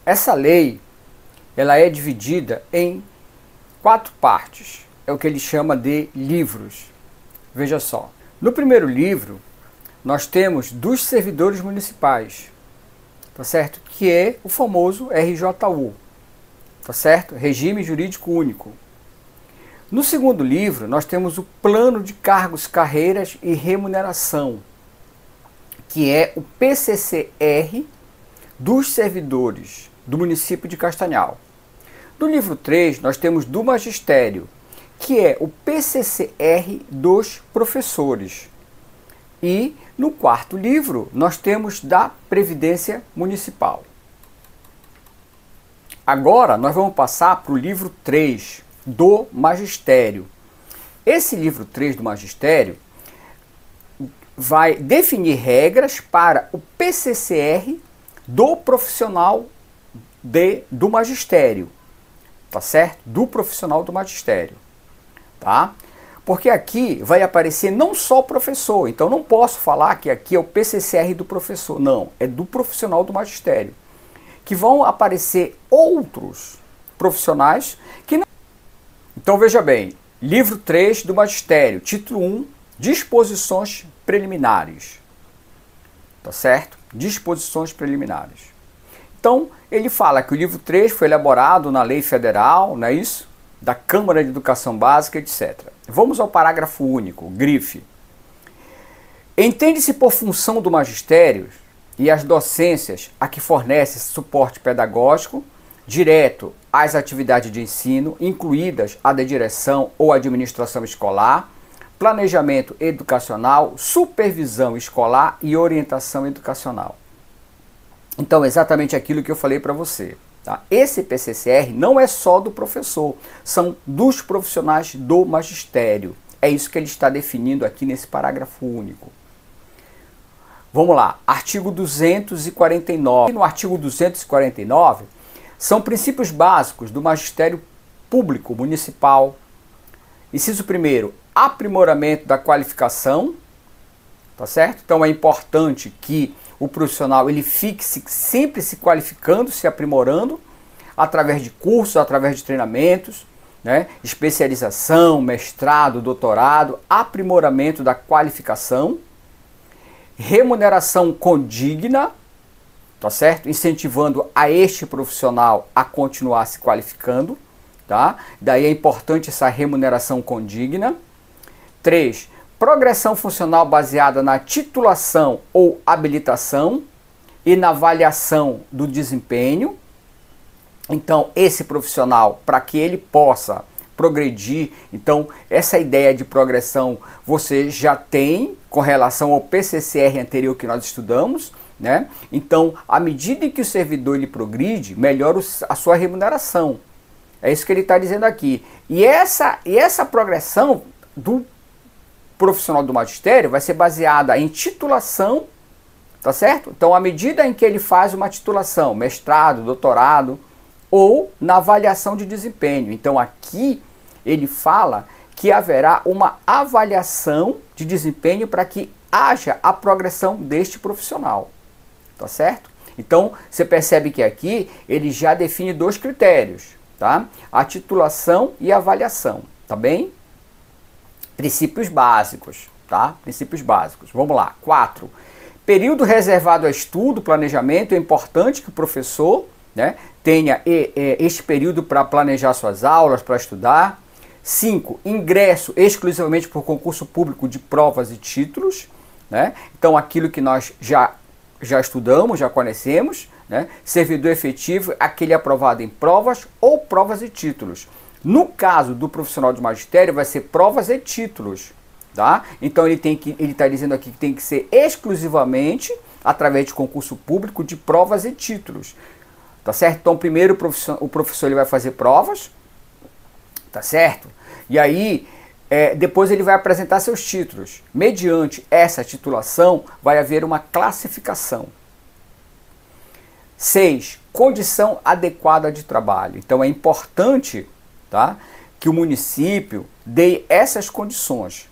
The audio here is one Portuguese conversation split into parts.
Essa lei, ela é dividida em 4 partes. É o que ele chama de livros. Veja só. No primeiro livro, nós temos dos servidores municipais, tá certo? Que é o famoso RJU, tá certo? Regime Jurídico Único. No segundo livro, nós temos o Plano de Cargos, Carreiras e Remuneração, que é o PCCR dos servidores do município de Castanhal. No livro 3, nós temos do Magistério, que é o PCCR dos professores. E no quarto livro, nós temos da Previdência Municipal. Agora, nós vamos passar para o livro 3 do Magistério. Esse livro 3 do Magistério vai definir regras para o PCCR do profissional do magistério, tá certo? Do profissional do magistério, tá? Porque aqui vai aparecer não só o professor, então não posso falar que aqui é o PCCR do professor, não, é do profissional do magistério, que vão aparecer outros profissionais que não... Então veja bem, livro 3 do magistério, título 1, disposições preliminares, tá certo? Disposições preliminares. Então, ele fala que o livro 3 foi elaborado na lei federal, não é isso? Da Câmara de Educação Básica, etc. Vamos ao parágrafo único, grife. Entende-se por função do magistério e as docências a que fornece suporte pedagógico direto às atividades de ensino, incluídas a da direção ou administração escolar, planejamento educacional, supervisão escolar e orientação educacional. Então, exatamente aquilo que eu falei para você. Tá? Esse PCCR não é só do professor, são dos profissionais do magistério. É isso que ele está definindo aqui nesse parágrafo único. Vamos lá, artigo 249. No artigo 249, são princípios básicos do magistério público municipal. Inciso 1º, aprimoramento da qualificação, tá certo? Então é importante que o profissional ele fique sempre se qualificando, se aprimorando, através de cursos, através de treinamentos, né? Especialização, mestrado, doutorado, aprimoramento da qualificação, remuneração condigna, tá certo? Incentivando a este profissional a continuar se qualificando, tá? Daí é importante essa remuneração condigna. 3, progressão funcional baseada na titulação ou habilitação e na avaliação do desempenho. Então, esse profissional, para que ele possa progredir, então, essa ideia de progressão você já tem com relação ao PCCR anterior que nós estudamos, né? Então, à medida em que o servidor ele progride, melhora a sua remuneração. É isso que ele está dizendo aqui. E essa progressão do profissional do magistério vai ser baseada em titulação, tá certo? Então, à medida em que ele faz uma titulação, mestrado, doutorado, ou na avaliação de desempenho. Então, aqui ele fala que haverá uma avaliação de desempenho para que haja a progressão deste profissional, tá certo? Então, você percebe que aqui ele já define 2 critérios, tá? A titulação e a avaliação, tá bem? Princípios básicos, tá? Princípios básicos. Vamos lá. 4. Período reservado a estudo, planejamento. É importante que o professor, né, tenha este período para planejar suas aulas, para estudar. 5. Ingresso exclusivamente por concurso público de provas e títulos, né? Então, aquilo que nós já estudamos, já conhecemos, né? Servidor efetivo, aquele aprovado em provas ou provas e títulos. No caso do profissional de magistério, vai ser provas e títulos, tá? Então ele está dizendo aqui que tem que ser exclusivamente através de concurso público de provas e títulos, tá certo? Então primeiro o professor ele vai fazer provas, tá certo? E aí depois ele vai apresentar seus títulos. Mediante essa titulação vai haver uma classificação. 6. Condição adequada de trabalho. Então é importante, tá, que o município dê essas condições,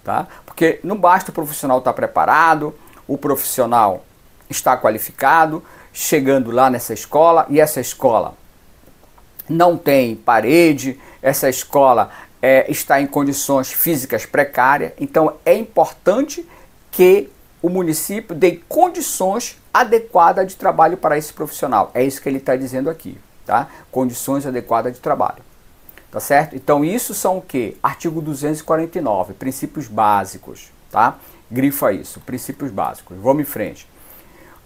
tá? Porque não basta o profissional estar preparado, o profissional está qualificado, chegando lá nessa escola e essa escola não tem parede, essa escola está em condições físicas precárias, então é importante que o município dê condições adequadas de trabalho para esse profissional. É isso que ele está dizendo aqui, tá? Condições adequadas de trabalho, tá certo? Então isso são o quê? Artigo 249, princípios básicos, tá? Grifa isso, princípios básicos. Vamos em frente.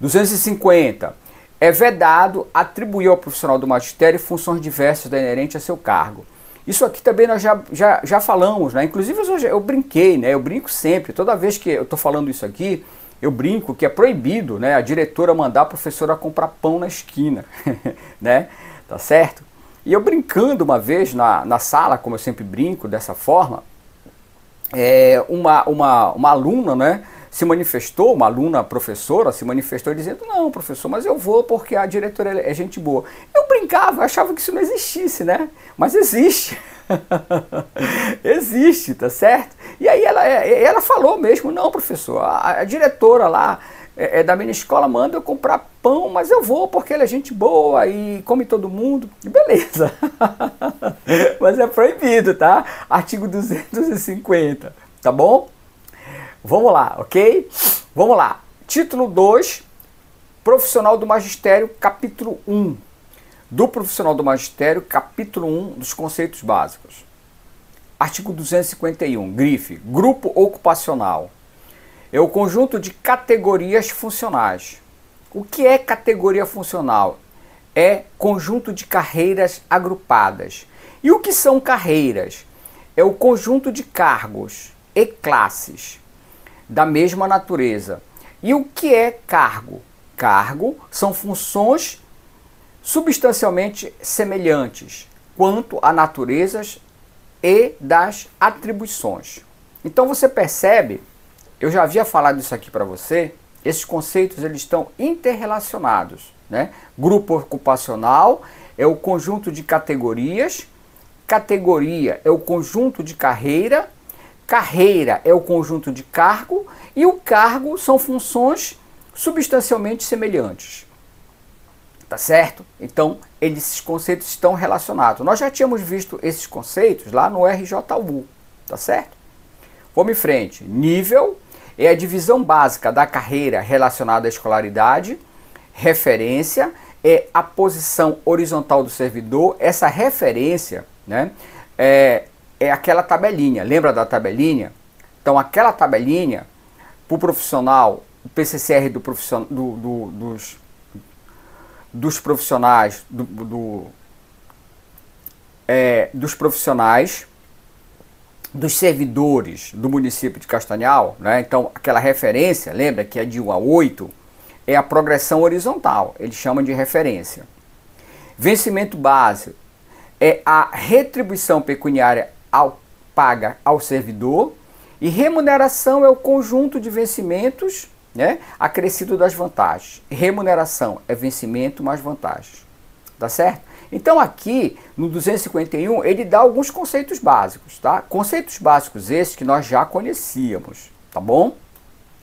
250. É vedado atribuir ao profissional do magistério funções diversas da inerente a seu cargo. Isso aqui também nós já falamos, né? Inclusive eu brinquei, né? Eu brinco sempre, toda vez que eu estou falando isso aqui, eu brinco que é proibido, né? A diretora mandar a professora comprar pão na esquina, né? Tá certo? E eu brincando uma vez na sala, como eu sempre brinco dessa forma, uma aluna, né? Se manifestou, uma aluna professora se manifestou dizendo: não, professor, mas eu vou porque a diretora é gente boa. Eu brincava, eu achava que isso não existisse, né? Mas existe. Existe, tá certo? E aí ela falou mesmo: não, professor, a diretora lá da minha escola manda eu comprar pão, mas eu vou porque ela é gente boa e come todo mundo. Beleza. Mas é proibido, tá? Artigo 250, tá bom? Vamos lá, ok? Vamos lá. Título 2, Profissional do Magistério, capítulo 1. Do Profissional do Magistério, capítulo 1 dos conceitos básicos. Artigo 251, grife, grupo ocupacional. É o conjunto de categorias funcionais. O que é categoria funcional? É conjunto de carreiras agrupadas. E o que são carreiras? É o conjunto de cargos e classes da mesma natureza. E o que é cargo? Cargo são funções substancialmente semelhantes quanto a naturezas e das atribuições. Então você percebe, eu já havia falado isso aqui para você, esses conceitos eles estão interrelacionados, né? Grupo ocupacional é o conjunto de categorias, categoria é o conjunto de carreira, carreira é o conjunto de cargo e o cargo são funções substancialmente semelhantes. Tá certo? Então, esses conceitos estão relacionados. Nós já tínhamos visto esses conceitos lá no RJU, tá certo? Vamos em frente. Nível é a divisão básica da carreira relacionada à escolaridade. Referência é a posição horizontal do servidor. Essa referência, né, é aquela tabelinha. Lembra da tabelinha? Então, aquela tabelinha, para o profissional, o PCCR dos profissionais, dos profissionais, dos servidores do município de Castanhal, né? Então, aquela referência, lembra que é de 1 a 8, é a progressão horizontal, eles chamam de referência. Vencimento base é a retribuição pecuniária paga ao servidor, e remuneração é o conjunto de vencimentos, né, acrescido das vantagens. Remuneração é vencimento mais vantagens. Tá certo? Então aqui no 251 ele dá alguns conceitos básicos, tá? Conceitos básicos esses que nós já conhecíamos, tá bom?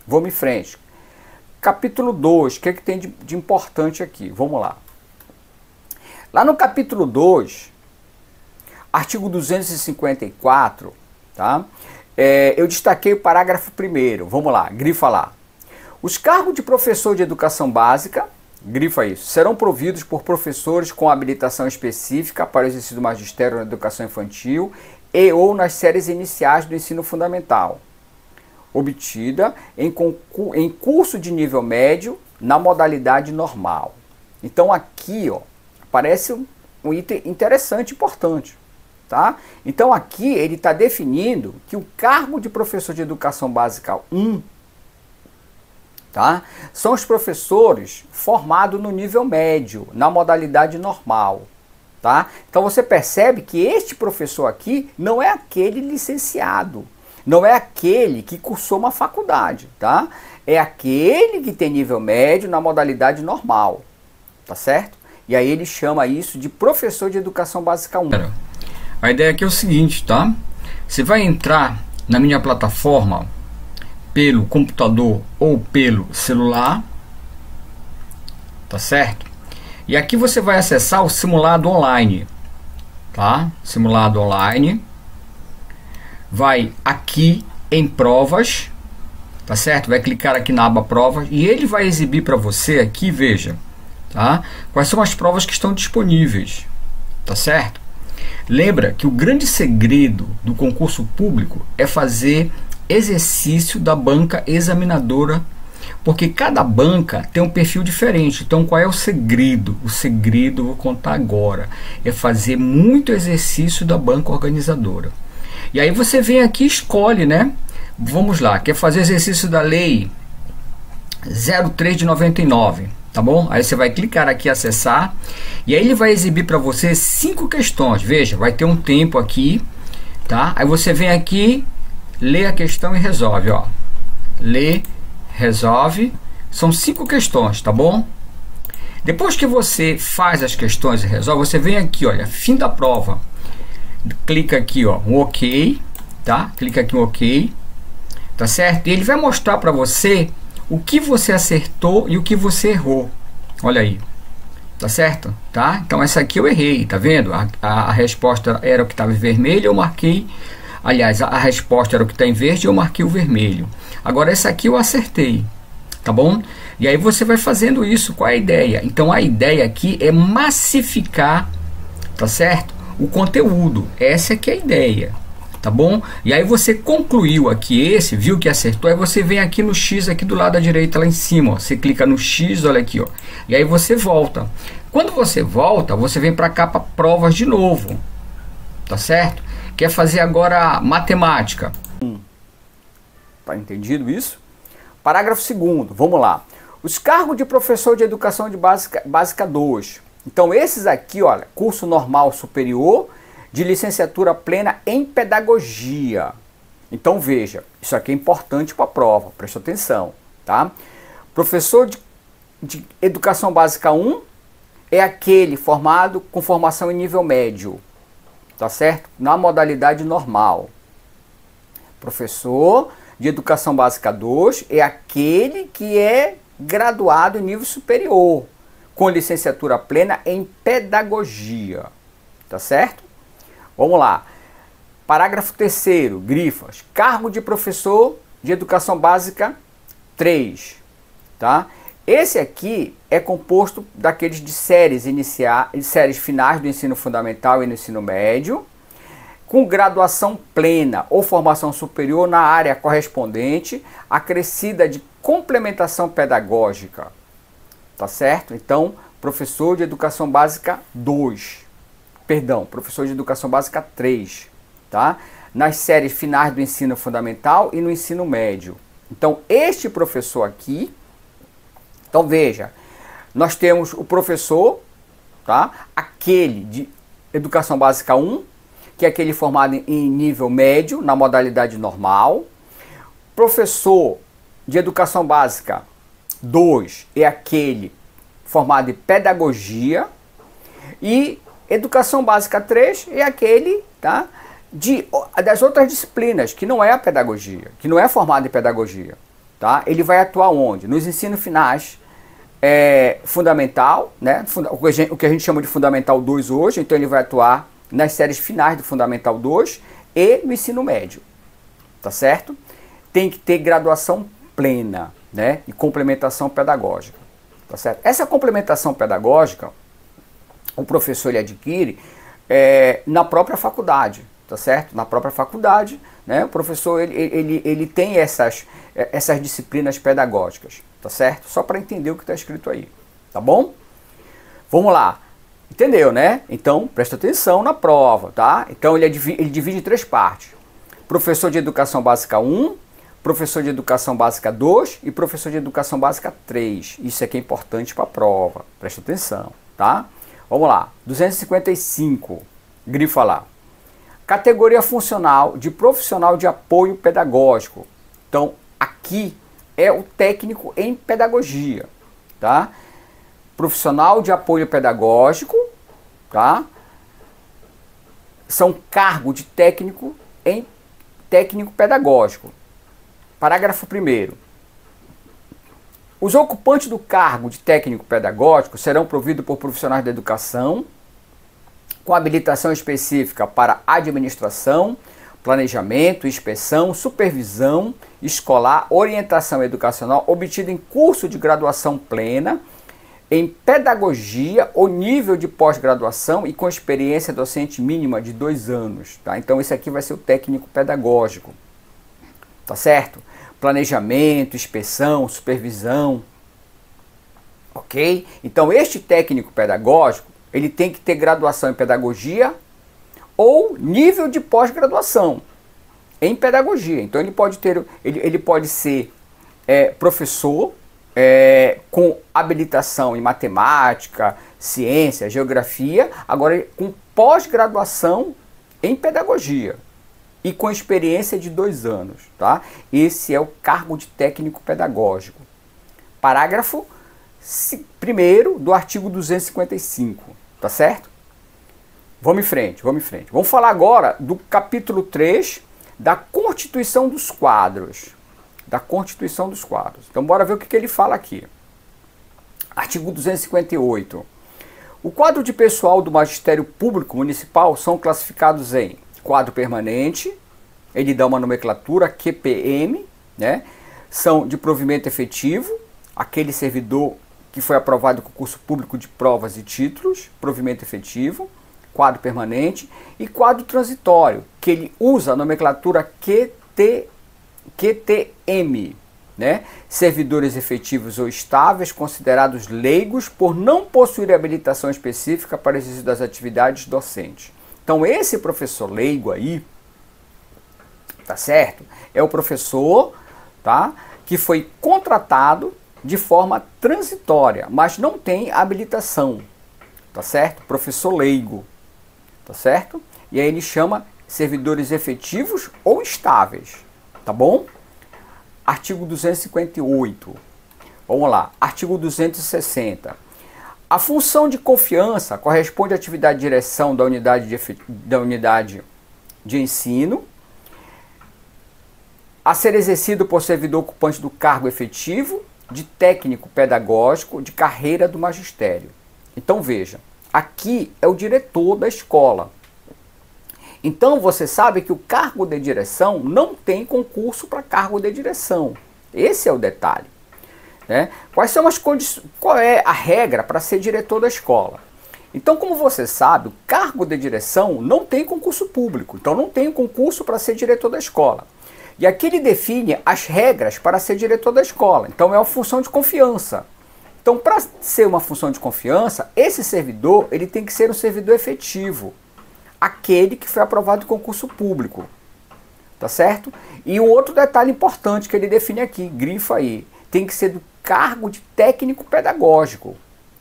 Vamos em frente. Capítulo 2, o que é que tem de importante aqui? Vamos lá. Lá no capítulo 2, artigo 254, tá? Eu destaquei o parágrafo 1º. Vamos lá, grifa lá. Os cargos de professor de educação básica, grifa isso, serão providos por professores com habilitação específica para o exercício do magistério na educação infantil e ou nas séries iniciais do ensino fundamental, obtida em curso de nível médio na modalidade normal. Então aqui, ó, parece um item interessante e importante. Tá? Então aqui ele está definindo que o cargo de professor de educação básica 1, tá, são os professores formados no nível médio, na modalidade normal. Tá? Então você percebe que este professor aqui não é aquele licenciado, não é aquele que cursou uma faculdade, tá? É aquele que tem nível médio na modalidade normal, tá certo? E aí ele chama isso de professor de educação básica 1. A ideia aqui é o seguinte, tá? Você vai entrar na minha plataforma pelo computador ou pelo celular, tá certo? E aqui você vai acessar o simulado online, tá? Simulado online. Vai aqui em provas, tá certo? Vai clicar aqui na aba provas e ele vai exibir para você aqui, veja, tá? Quais são as provas que estão disponíveis, tá certo? Lembra que o grande segredo do concurso público é fazer exercício da banca examinadora, porque cada banca tem um perfil diferente. Então, qual é o segredo? O segredo, eu vou contar agora, é fazer muito exercício da banca organizadora. E aí você vem aqui e escolhe, né? Vamos lá, quer fazer exercício da lei 03 de 99, tá bom? Aí você vai clicar aqui, acessar, e aí ele vai exibir para você 5 questões. Veja, vai ter um tempo aqui, tá? Aí você vem aqui, lê a questão e resolve, ó. Lê, resolve. São 5 questões, tá bom? Depois que você faz as questões e resolve, você vem aqui, olha, fim da prova. Clica aqui, ó, um OK, tá? Clica aqui um OK, tá certo? E ele vai mostrar para você o que você acertou e o que você errou. Olha aí, tá certo? Tá? Então essa aqui eu errei, tá vendo? A resposta era o que estava em vermelho, eu marquei. Aliás, a resposta era o que está em verde, eu marquei o vermelho. Agora essa aqui eu acertei, tá bom? E aí você vai fazendo isso. Qual é a ideia? Então a ideia aqui é massificar, tá certo? O conteúdo. Essa é que é a ideia, tá bom? E aí você concluiu aqui esse, viu que acertou, aí você vem aqui no X aqui do lado da direita lá em cima, ó. Você clica no X, olha aqui, ó. E aí você volta. Quando você volta, você vem para cá para provas de novo, tá certo? Quer fazer agora matemática. Tá entendido isso? Parágrafo 2º, vamos lá. Os cargos de professor de educação de básica 2. Então esses aqui, olha, curso normal superior de licenciatura plena em pedagogia. Então veja, isso aqui é importante para a prova, presta atenção, tá? Professor de educação básica 1 é aquele formado com formação em nível médio, tá certo? Na modalidade normal. Professor de educação básica 2 é aquele que é graduado em nível superior, com licenciatura plena em pedagogia, tá certo? Vamos lá. Parágrafo 3º, grifas. Cargo de professor de educação básica 3, tá? Esse aqui é composto daqueles de séries séries finais do ensino fundamental e no ensino médio, com graduação plena ou formação superior na área correspondente, acrescida de complementação pedagógica. Tá certo? Então, professor de educação básica 2. Perdão, professor de educação básica 3. Tá? Nas séries finais do ensino fundamental e no ensino médio. Então, este professor aqui, então veja, nós temos o professor, tá? Aquele de educação básica 1, que é aquele formado em nível médio, na modalidade normal. Professor de educação básica 2 é aquele formado em pedagogia. E educação básica 3 é aquele, tá, das outras disciplinas, que não é a pedagogia, que não é formado em pedagogia. Tá? Ele vai atuar onde? Nos ensinos finais, fundamental, né? O que a gente chama de Fundamental 2 hoje. Então ele vai atuar nas séries finais do Fundamental 2 e no ensino médio. Tá certo? Tem que ter graduação plena, né? E complementação pedagógica. Tá certo? Essa complementação pedagógica, o professor ele adquire na própria faculdade. Tá certo? Na própria faculdade, né? O professor ele tem essas disciplinas pedagógicas. Tá certo? Só para entender o que está escrito aí. Tá bom? Vamos lá. Entendeu, né? Então, presta atenção na prova, tá? Então, ele divide em 3 partes. Professor de educação básica 1, professor de educação básica 2 e professor de educação básica 3. Isso aqui é importante para a prova. Presta atenção, tá? Vamos lá. 255. Grifa lá. Categoria funcional de profissional de apoio pedagógico. Então, aqui é o técnico em pedagogia, tá? Profissional de apoio pedagógico, tá? São cargo de técnico pedagógico. Parágrafo 1º. Os ocupantes do cargo de técnico pedagógico serão providos por profissionais da educação com habilitação específica para administração, planejamento, inspeção, supervisão escolar, orientação educacional obtida em curso de graduação plena, em pedagogia ou nível de pós-graduação e com experiência docente mínima de 2 anos. Tá? Então esse aqui vai ser o técnico pedagógico. Tá certo? Planejamento, inspeção, supervisão. Ok? Então este técnico pedagógico, ele tem que ter graduação em pedagogia ou nível de pós-graduação em pedagogia. Então ele pode ser professor com habilitação em matemática, ciência, geografia, agora com pós-graduação em pedagogia e com experiência de 2 anos. Tá? Esse é o cargo de técnico pedagógico. Parágrafo 1º do artigo 255. Tá certo? Vamos em frente, vamos em frente. Vamos falar agora do capítulo 3 da Constituição dos Quadros. Da Constituição dos Quadros. Então, bora ver o que ele fala aqui. Artigo 258. O quadro de pessoal do Magistério Público Municipal são classificados em quadro permanente, ele dá uma nomenclatura QPM, né? São de provimento efetivo, aquele servidor que foi aprovado com concurso público de provas e títulos, provimento efetivo, quadro permanente, e quadro transitório, que ele usa a nomenclatura QTM, né? Servidores efetivos ou estáveis considerados leigos por não possuir habilitação específica para exercício das atividades docentes. Então esse professor leigo aí, tá certo? É o professor, tá? Que foi contratado de forma transitória, mas não tem habilitação, tá certo? Professor leigo, tá certo? E aí ele chama servidores efetivos ou estáveis, tá bom? Artigo 258. Vamos lá. Artigo 260. A função de confiança corresponde à atividade de direção da unidade de ensino a ser exercido por servidor ocupante do cargo efetivo de técnico pedagógico de carreira do magistério. Então veja, aqui é o diretor da escola. Então você sabe que o cargo de direção não tem concurso para cargo de direção. Esse é o detalhe. Né? Quais são as condições? Qual é a regra para ser diretor da escola? Então, como você sabe, o cargo de direção não tem concurso público. Então não tem concurso para ser diretor da escola. E aqui ele define as regras para ser diretor da escola. Então é uma função de confiança. Então, para ser uma função de confiança, esse servidor ele tem que ser um servidor efetivo. Aquele que foi aprovado em concurso público. Tá certo? E um outro detalhe importante que ele define aqui, grifa aí, tem que ser do cargo de técnico pedagógico,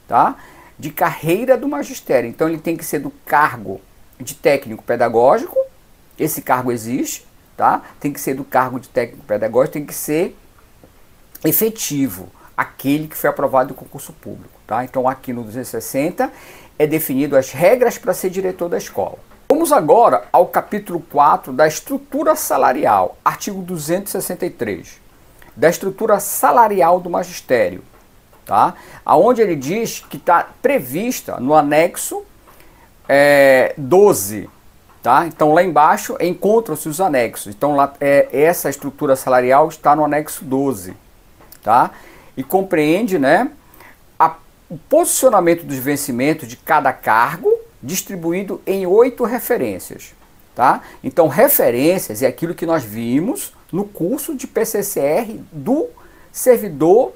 tá? De carreira do magistério. Então ele tem que ser do cargo de técnico pedagógico, esse cargo existe, tá? Tem que ser do cargo de técnico pedagógico, tem que ser efetivo, aquele que foi aprovado em concurso público, tá? Então aqui no 260 é definido as regras para ser diretor da escola. Vamos agora ao capítulo 4 da estrutura salarial, artigo 263, da estrutura salarial do magistério, tá? Aonde ele diz que está prevista no anexo 12, tá? Então lá embaixo encontram-se os anexos. Então lá, essa estrutura salarial está no anexo 12, tá? E compreende, né, o posicionamento dos vencimentos de cada cargo distribuído em 8 referências, tá? Então referências é aquilo que nós vimos no curso de PCCR do servidor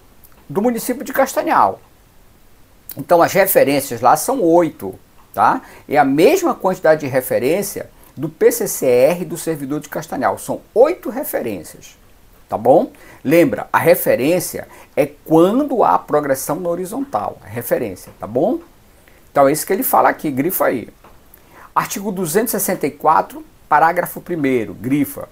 do município de Castanhal. Então as referências lá são 8, tá? É a mesma quantidade de referência do PCCR do servidor de Castanhal, são 8 referências. Tá bom? Lembra, a referência é quando há progressão na horizontal. A referência, tá bom? Então é isso que ele fala aqui, grifa aí. Artigo 264, parágrafo 1º, grifa.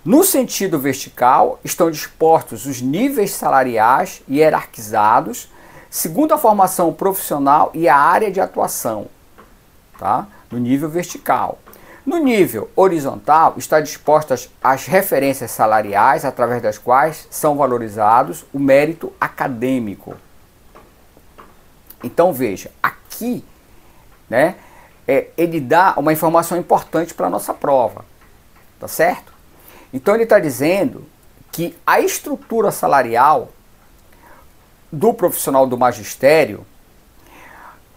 No sentido vertical estão dispostos os níveis salariais hierarquizados segundo a formação profissional e a área de atuação, tá? No nível vertical. No nível horizontal, está dispostas as referências salariais através das quais são valorizados o mérito acadêmico. Então veja, aqui, né, ele dá uma informação importante para a nossa prova, tá certo? Então ele está dizendo que a estrutura salarial do profissional do magistério,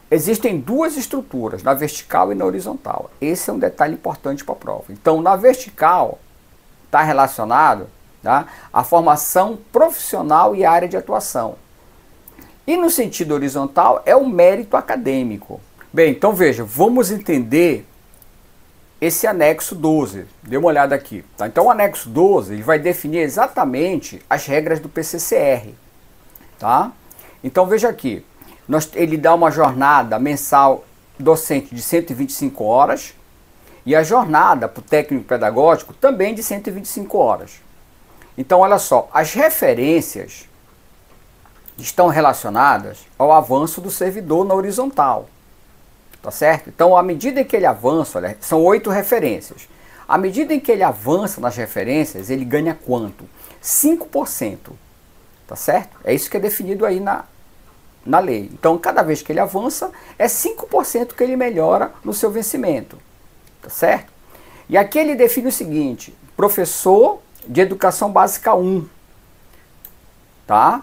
existem duas estruturas, na vertical e na horizontal. Esse é um detalhe importante para a prova. Então, na vertical, está relacionado, tá, à formação profissional e a área de atuação. E no sentido horizontal, é o mérito acadêmico. Bem, então veja, vamos entender esse anexo 12. Dê uma olhada aqui. Tá? Então, o anexo 12 ele vai definir exatamente as regras do PCCR. Tá? Então, veja aqui. Ele dá uma jornada mensal docente de 125 horas e a jornada para o técnico pedagógico também de 125 horas. Então, olha só, as referências estão relacionadas ao avanço do servidor na horizontal. Tá certo? Então, à medida em que ele avança, olha, são 8 referências. À medida em que ele avança nas referências, ele ganha quanto? 5%. Tá certo? É isso que é definido aí na lei. Então, cada vez que ele avança, é 5% que ele melhora no seu vencimento. Tá certo? E aqui ele define o seguinte: professor de educação básica 1. Tá?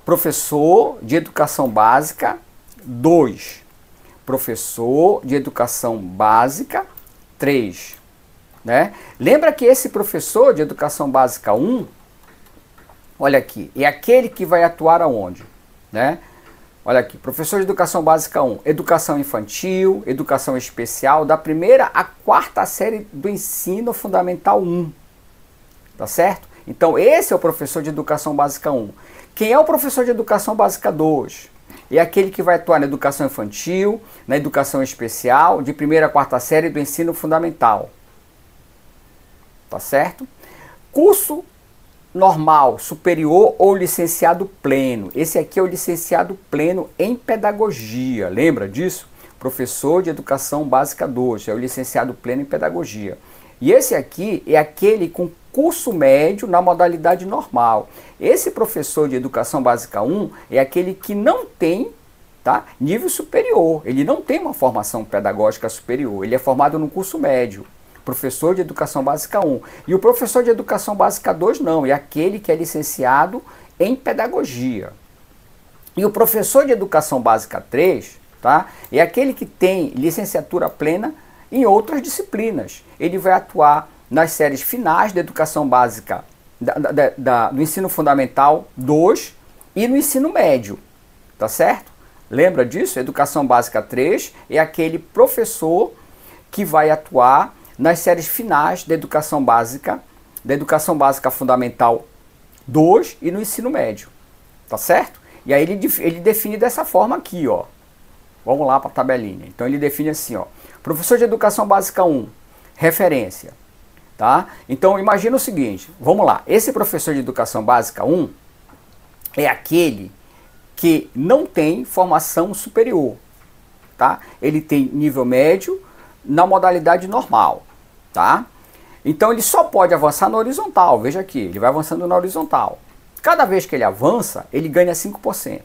Professor de educação básica 2. Professor de educação básica 3. Né? Lembra que esse professor de educação básica 1, olha aqui, é aquele que vai atuar aonde? Né? Olha aqui, professor de educação básica 1, educação infantil, educação especial, da primeira à quarta série do ensino fundamental 1. Tá certo? Então, esse é o professor de educação básica 1. Quem é o professor de educação básica 2? É aquele que vai atuar na educação infantil, na educação especial, de primeira a quarta série do ensino fundamental. Tá certo? Curso normal, superior ou licenciado pleno. Esse aqui é o licenciado pleno em pedagogia. Lembra disso? Professor de educação básica 2, é o licenciado pleno em pedagogia. E esse aqui é aquele com curso médio na modalidade normal. Esse professor de educação básica 1 é aquele que não tem, tá, nível superior. Ele não tem uma formação pedagógica superior. Ele é formado no curso médio. Professor de educação básica 1. E o professor de educação básica 2 não, é aquele que é licenciado em pedagogia. E o professor de educação básica 3, tá, é aquele que tem licenciatura plena em outras disciplinas. Ele vai atuar nas séries finais da educação básica do ensino fundamental 2 e no ensino médio. Tá certo? Lembra disso? Educação básica 3 é aquele professor que vai atuar nas séries finais da educação básica fundamental 2 e no ensino médio. Tá certo? E aí ele define dessa forma aqui, ó. Vamos lá para a tabelinha. Então ele define assim, ó. Professor de educação básica 1, referência. Tá? Então imagina o seguinte, vamos lá. Esse professor de educação básica 1 é aquele que não tem formação superior. Tá? Ele tem nível médio na modalidade normal. Tá? Então ele só pode avançar na horizontal. Veja aqui, ele vai avançando na horizontal. Cada vez que ele avança, ele ganha 5%.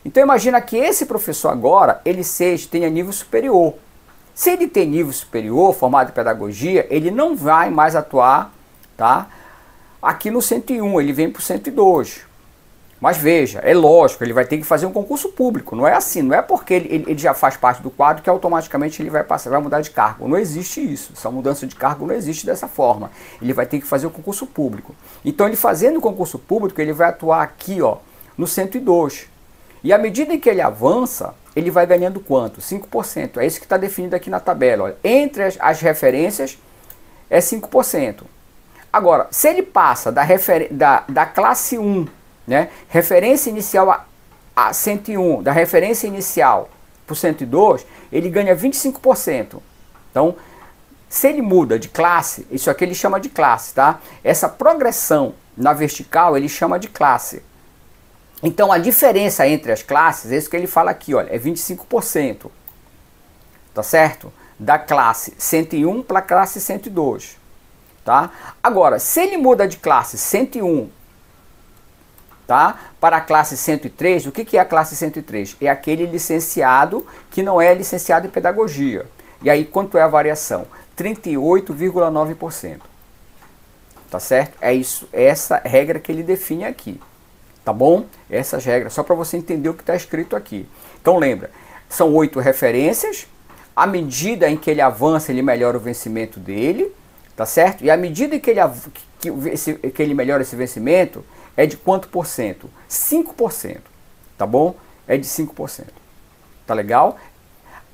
Então imagina que esse professor agora, ele tenha nível superior. Se ele tem nível superior, formado em pedagogia, ele não vai mais atuar, tá, aqui no 101, ele vem para o 102. Mas veja, é lógico, ele vai ter que fazer um concurso público. Não é assim, não é porque ele já faz parte do quadro que automaticamente ele vai mudar de cargo. Não existe isso. Essa mudança de cargo não existe dessa forma. Ele vai ter que fazer o concurso público. Então, ele fazendo o concurso público, ele vai atuar aqui, ó, no 102. E à medida em que ele avança, ele vai ganhando quanto? 5%. É isso que está definido aqui na tabela. Olha. Entre as referências, é 5%. Agora, se ele passa da classe 1, né, referência inicial a 101, da referência inicial para o 102, ele ganha 25%. Então, se ele muda de classe, isso aqui ele chama de classe, tá? Essa progressão na vertical, ele chama de classe. Então, a diferença entre as classes, é isso que ele fala aqui, olha, é 25%. Tá certo? da classe 101 para a classe 102, tá? Agora, se ele muda de classe 101, tá, para a classe 103, o que é a classe 103? É aquele licenciado que não é licenciado em pedagogia. E aí, quanto é a variação? 38,9%. Tá certo? É isso, essa regra que ele define aqui. Tá bom? Essas regras, só para você entender o que está escrito aqui. Então lembra, são 8 referências. À medida em que ele avança, ele melhora o vencimento dele. Tá certo? E à medida que ele melhora esse vencimento, é de quanto por cento? 5%. Tá bom? É de 5%. Tá legal?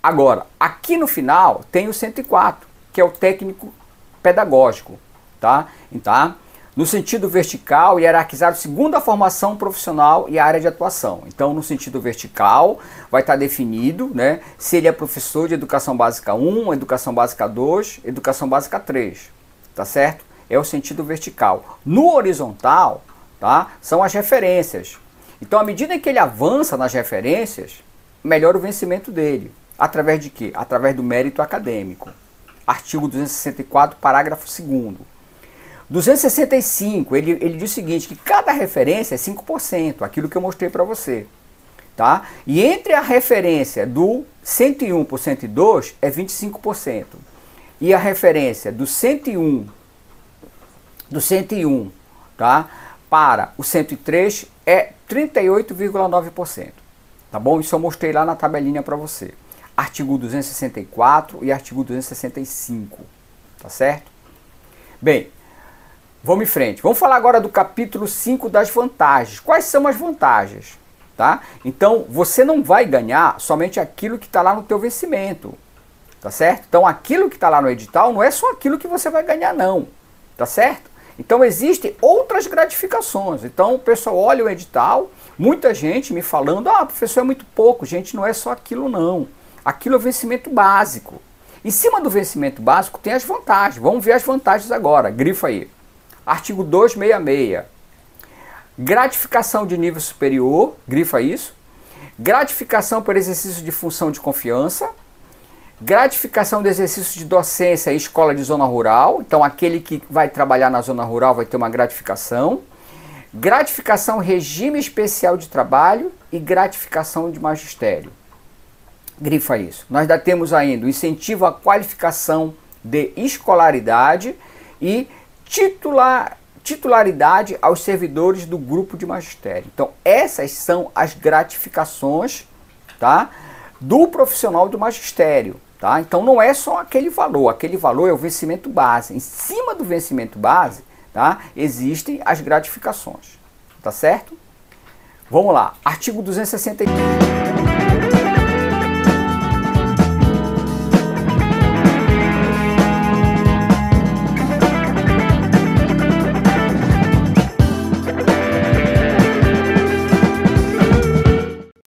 Agora, aqui no final tem o 104, que é o técnico pedagógico. Tá? No sentido vertical, hierarquizado segundo a formação profissional e a área de atuação. Então, no sentido vertical, vai estar definido, né, se ele é professor de educação básica 1, educação básica 2, educação básica 3. Tá certo? É o sentido vertical. No horizontal, tá, são as referências. Então, à medida que ele avança nas referências, melhora o vencimento dele. Através de quê? Através do mérito acadêmico. Artigo 264, parágrafo 2º. 265, ele diz o seguinte, que cada referência é 5%, aquilo que eu mostrei para você. Tá? E entre a referência do 101 por 102 é 25%. E a referência do 101, tá, para o 103 é 38,9%. Tá bom? Isso eu mostrei lá na tabelinha para você. Artigo 264 e artigo 265. Tá certo? Bem, vamos em frente. Vamos falar agora do capítulo 5 das vantagens. Quais são as vantagens? Tá? Então, você não vai ganhar somente aquilo que está lá no teu vencimento. Tá certo? Então, aquilo que está lá no edital não é só aquilo que você vai ganhar, não. Tá certo? Então, existem outras gratificações. Então, o pessoal olha o edital, muita gente me falando, professor, é muito pouco. Gente, não é só aquilo, não. Aquilo é o vencimento básico. Em cima do vencimento básico tem as vantagens. Vamos ver as vantagens agora. Grifa aí. Artigo 266. Gratificação de nível superior, grifa isso. Gratificação por exercício de função de confiança. Gratificação de exercício de docência em escola de zona rural. Então, aquele que vai trabalhar na zona rural vai ter uma gratificação. Gratificação regime especial de trabalho e gratificação de magistério. Grifa isso. Nós ainda temos ainda o incentivo à qualificação de escolaridade e titularidade aos servidores do grupo de magistério. Então, essas são as gratificações, tá, do profissional do magistério. Tá? Então, não é só aquele valor é o vencimento base. Em cima do vencimento base, tá, existem as gratificações. Tá certo? Vamos lá. Artigo 263.